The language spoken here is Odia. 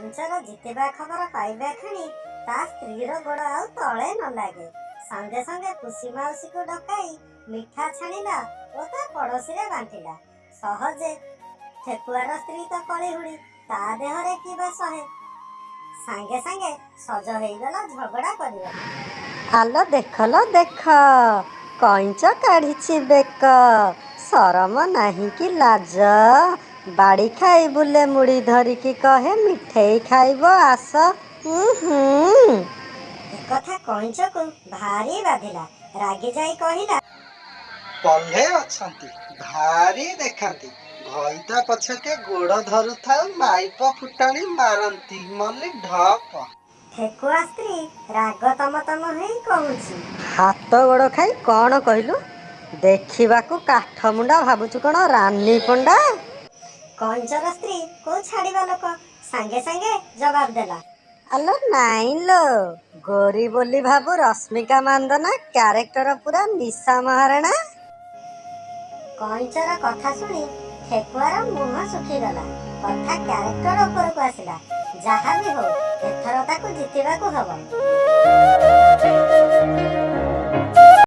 କଇଁଚର ଜିତିବା ଖବର ପାଇବା କ୍ଷଣି ତା ସ୍ତ୍ରୀର ଗୋଡ଼ ଆଉ ତଳେ ନ ଲାଗେ। ସଙ୍ଗେ ସଙ୍ଗେ ପୁଷି ମାଉସୀକୁ ଡକାଇ ମିଠା ଛାଣିଲା ଓ ତା ପଡ଼ୋଶୀରେ ବାଣ୍ଟିଲା। ସହଜେ ଠେକୁଆର ସ୍ତ୍ରୀ ତ କଳିହୁଡ଼ି, ତା ଦେହରେ କି ବା ସହେ। ସାଙ୍ଗେ ସାଙ୍ଗେ ସଜ ହେଇଗଲା ଝଗଡ଼ା କରିବାକୁ। ଆଲୋ ଦେଖଲ ଦେଖ, କଇଁଚ କାଢ଼ିଛି ବେକ, ସରମ ନାହିଁ କି ଲାଜ, ବାଡ଼ି ଖାଇ ବୁଲେ ମୁଢ଼ି ଧରିକି କହେ ମିଠେଇ ଖାଇବ ଆସ। ଏକଥା କଇଁଚକୁ ଭାରି ବାଧିଲା। ରାଗି ଯାଇ କହିଲା, ପଲ୍ହେ ଅଛନ୍ତି ଭାରି ଦେଖାନ୍ତି, ଘଇତା ପଛକେ ଗୋଡ଼ ଧରୁଥାଉ ମାଇପ ଫୁଟାଣି ମାରନ୍ତି ମଲି ଢପ। ଠେକୁଆ ସ୍ତ୍ରୀ ରାଗ ତମ ତମ ହେଇ କହୁଛି, ହାତ ଗୋଡ଼ ଖାଇ କ'ଣ କହିଲୁ? ଦେଖିବାକୁ କାଠମୁଣ୍ଡା, ଭାବୁଛୁ କ'ଣ ରାନୀ ପଣ୍ଡା? କଇଁଚର ସ୍ତ୍ରୀ କୋଉ ଛାଡ଼ିବା ଲୋକ, ସାଙ୍ଗେ ସାଙ୍ଗେ ଜବାବ ଦେଲା, ଆଲୋ ନାଇଁ ଲୋ, ଗୋରି ବୋଲି ଭାବୁ ରଶ୍ମିକା ମାନ୍ଦନା, କ୍ୟାରେକ୍ଟର ପୁରା ନିଶା ମହାରାଣା। କଇଁଚର କଥା ଶୁଣି ଠେକୁଆର ମୁହଁ ଶୁଖିଗଲା। କଥା କ୍ୟାରେକ୍ଟର ଉପରକୁ ଆସିଲା। ଯାହା ବି ହଉ, ଏଥର ତାକୁ ଜିତିବାକୁ ହବ।